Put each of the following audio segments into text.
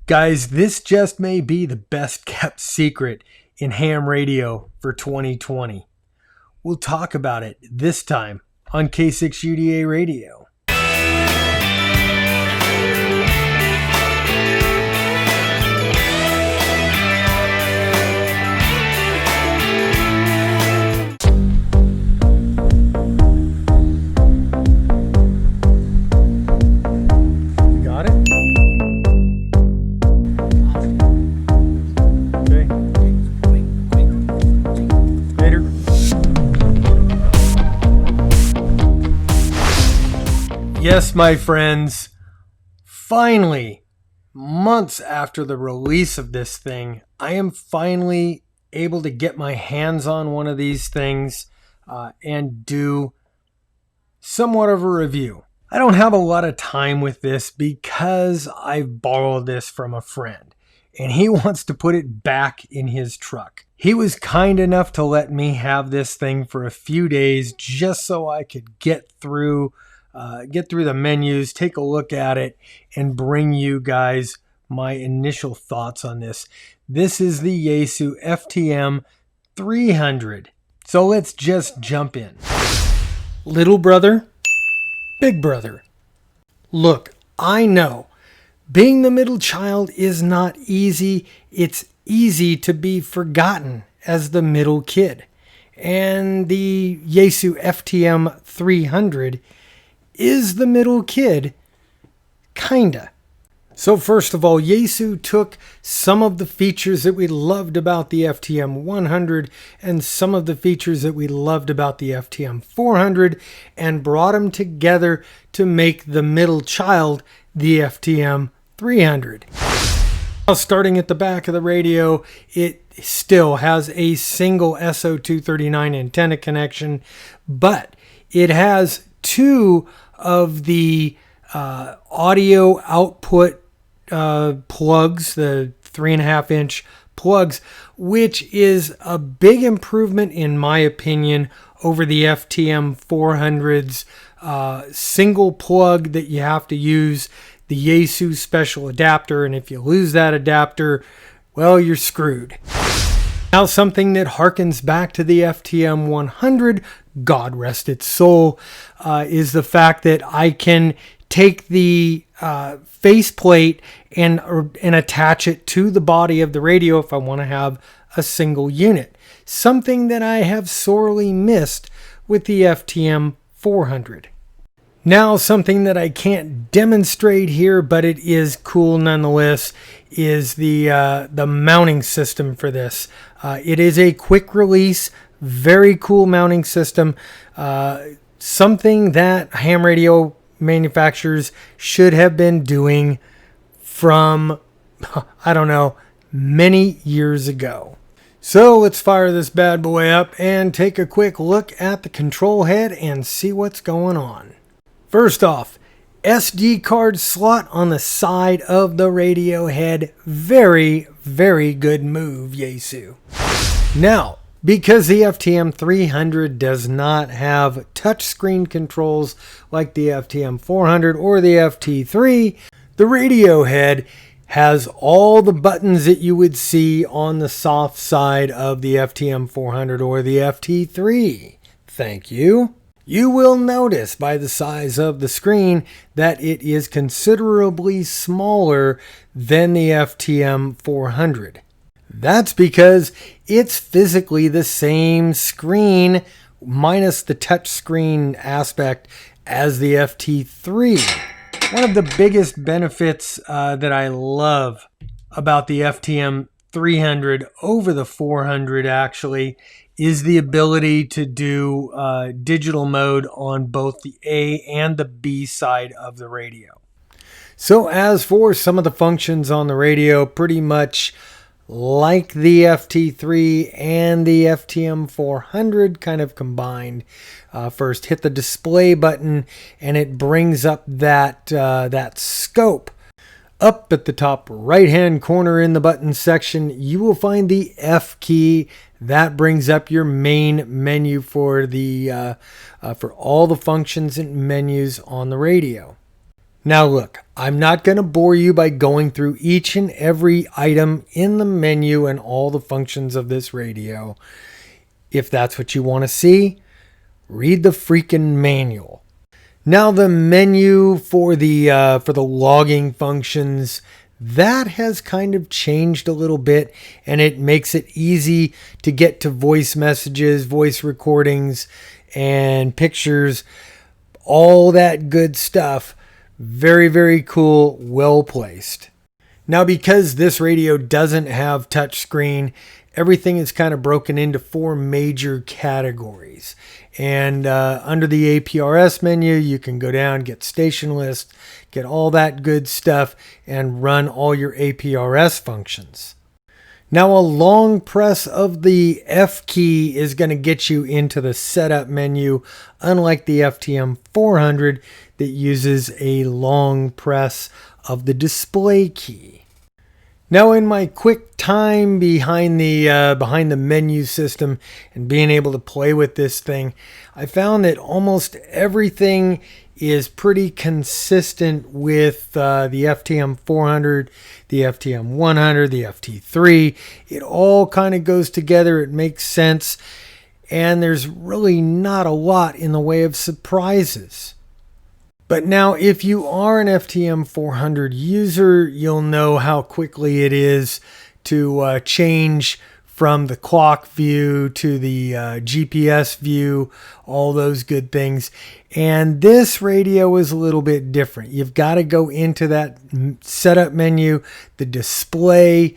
Guys, this just may be the best kept secret in ham radio for 2020. We'll talk about it this time on K6UDA Radio. Yes, my friends, finally, months after the release of this thing, I am finally able to get my hands on one of these things and do somewhat of a review. I don't have a lot of time with this because I've borrowed this from a friend and he wants to put it back in his truck. He was kind enough to let me have this thing for a few days just so I could get through the menus, take a look at it, and bring you guys my initial thoughts on this. This is the Yaesu FTM 300. So let's just jump in. Little brother, big brother. Look, I know being the middle child is not easy. It's easy to be forgotten as the middle kid. And the Yaesu FTM 300 is the middle kid, kinda. So first of all, Yaesu took some of the features that we loved about the FTM 100 and some of the features that we loved about the FTM 400 and brought them together to make the middle child the FTM 300. Now, starting at the back of the radio, it still has a single SO239 antenna connection, but it has two of the audio output plugs, the 3.5-inch plugs, which is a big improvement in my opinion over the FTM 400's single plug that you have to use the Yaesu special adapter, and if you lose that adapter, well, you're screwed. Now, something that harkens back to the FTM 100, God rest its soul, is the fact that I can take the faceplate and attach it to the body of the radio if I want to have a single unit. Something that I have sorely missed with the FTM 400. Now, something that I can't demonstrate here, but it is cool nonetheless, is the mounting system for this. It is a quick release, very cool mounting system. Something that ham radio manufacturers should have been doing from, I don't know, many years ago. So let's fire this bad boy up and take a quick look at the control head and see what's going on. First off, SD card slot on the side of the radio head. Very, very good move, Yaesu. Now, because the FTM 300 does not have touchscreen controls like the FTM 400 or the FT3, the radio head has all the buttons that you would see on the soft side of the FTM 400 or the FT3. Thank you. You will notice by the size of the screen that it is considerably smaller than the FTM 400. That's because it's physically the same screen minus the touchscreen aspect as the FT3. One of the biggest benefits that I love about the FTM 300 over the 400 actually is the ability to do digital mode on both the A and the B side of the radio. So as for some of the functions on the radio, pretty much like the FT3 and the FTM 400 kind of combined. First, hit the display button and it brings up that scope. Up at the top right hand corner in the button section, you will find the F key. That brings up your main menu for the for all the functions and menus on the radio. Now look, I'm not going to bore you by going through each and every item in the menu and all the functions of this radio. If that's what you want to see, read the freaking manual. Now the menu for the logging functions, that has kind of changed a little bit, and it makes it easy to get to voice messages, voice recordings, and pictures, all that good stuff. Very, very cool, well placed. Now, because this radio doesn't have touchscreen, everything is kind of broken into 4 major categories. And under the APRS menu, you can go down, get station list, get all that good stuff, and run all your APRS functions. Now, a long press of the F key is going to get you into the setup menu, unlike the FTM 400 that uses a long press of the display key. Now, in my quick time behind the menu system and being able to play with this thing, I found that almost everything is pretty consistent with the FTM 400, the FTM 100, the FT3. It all kind of goes together. It makes sense. And there's really not a lot in the way of surprises. But now, if you are an FTM 400 user, you'll know how quickly it is to change from the clock view to the GPS view, all those good things. And this radio is a little bit different. You've got to go into that setup menu, the display,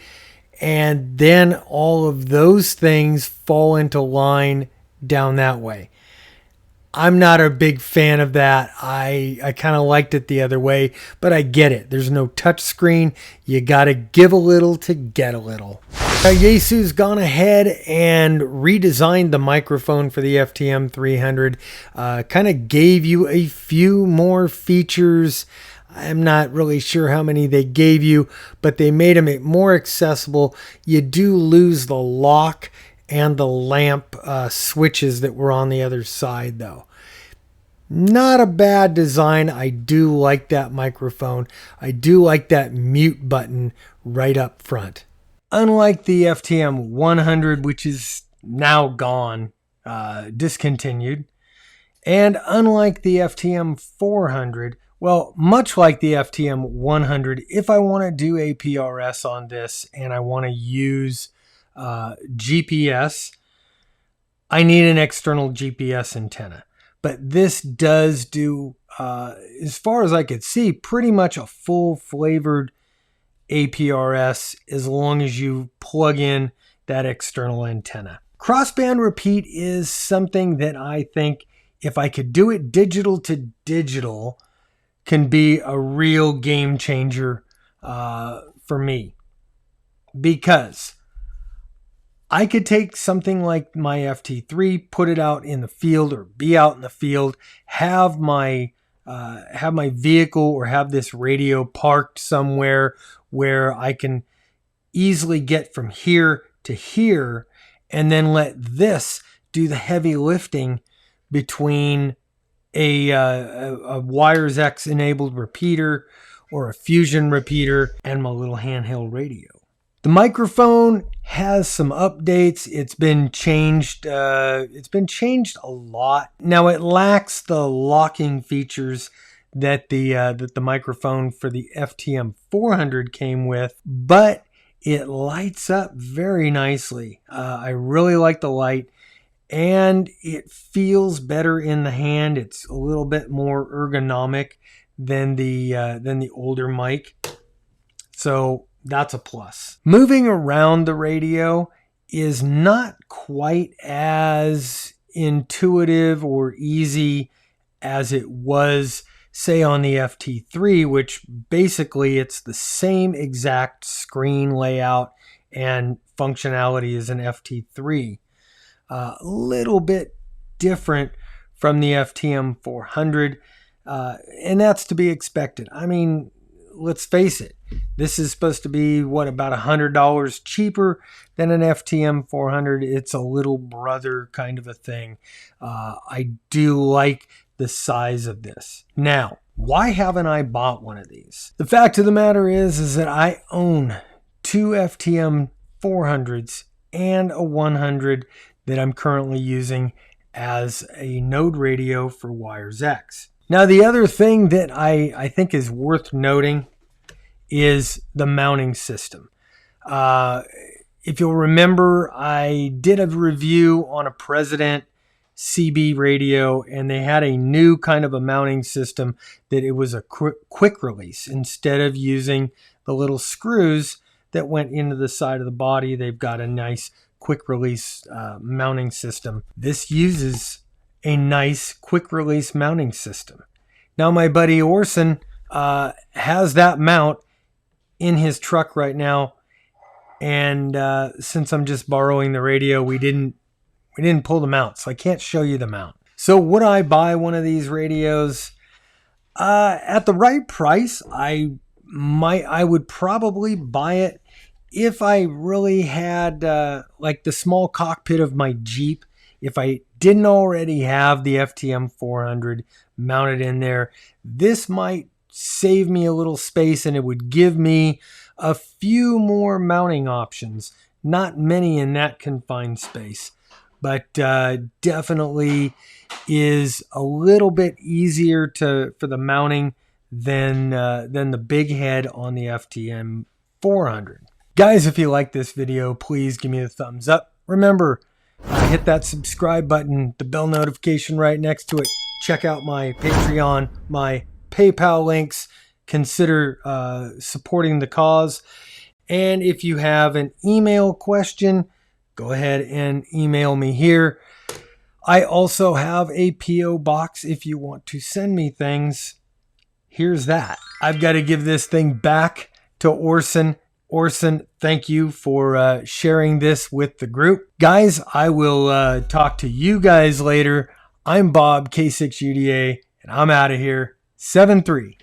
and then all of those things fall into line down that way. I'm not a big fan of that. I kind of liked it the other way, but I get it. There's no touch screen. You got to give a little to get a little. Now, Yaesu's gone ahead and redesigned the microphone for the FTM 300. Kind of gave you a few more features. I'm not really sure how many they gave you, but they made them more accessible. You do lose the lock and the lamp switches that were on the other side, though. Not a bad design. I do like that microphone. I do like that mute button right up front. Unlike the FTM 100, which is now gone, discontinued, and unlike the FTM 400, well, much like the FTM 100, if I want to do APRS on this and I want to use GPS, I need an external GPS antenna. But this does do, as far as I could see, pretty much a full flavored APRS as long as you plug in that external antenna. Crossband repeat is something that I think, if I could do it digital to digital, can be a real game changer for me. Because I could take something like my FT3, put it out in the field or be out in the field, have my vehicle or have this radio parked somewhere where I can easily get from here to here, and then let this do the heavy lifting between a WiresX enabled repeater or a Fusion repeater and my little handheld radio. The microphone has some updates. It's been changed. It's been changed a lot. Now it lacks the locking features that the microphone for the FTM 400 came with, but it lights up very nicely. I really like the light, and it feels better in the hand. It's a little bit more ergonomic than the older mic, so that's a plus. Moving around the radio is not quite as intuitive or easy as it was, say, on the FT3, which basically it's the same exact screen layout and functionality as an FT3. A little bit different from the FTM 400, and that's to be expected. I mean, let's face it, this is supposed to be, about $100 cheaper than an FTM 400. It's a little brother kind of a thing. I do like the size of this. Now, Why haven't I bought one of these? The fact of the matter is that I own two FTM 400s and a 100 that I'm currently using as a node radio for WiresX. Now, the other thing that I think is worth noting is the mounting system. If you'll remember, I did a review on a President CB radio, and they had a new kind of a mounting system that it was a quick release. Instead of using the little screws that went into the side of the body, they've got a nice quick release mounting system. This uses a nice quick release mounting system. Now, my buddy Orson has that mount in his truck right now, and since I'm just borrowing the radio, we didn't pull the mount, so I can't show you the mount. So would I buy one of these radios? At the right price, I would probably buy it if I really had like the small cockpit of my Jeep. If I didn't already have the FTM 400 mounted in there, this might save me a little space, and it would give me a few more mounting options. Not many in that confined space, but definitely is a little bit easier for the mounting than the big head on the FTM 400. Guys, if you like this video, please give me a thumbs up. Remember, hit that subscribe button, the bell notification right next to it. Check out my Patreon, my PayPal links. Consider supporting the cause. And if you have an email question, go ahead and email me here. I also have a P.O. box if you want to send me things. Here's that. I've got to give this thing back to Orson. Orson, thank you for sharing this with the group. Guys, I will talk to you guys later. I'm Bob, K6UDA, and I'm out of here. 7-3.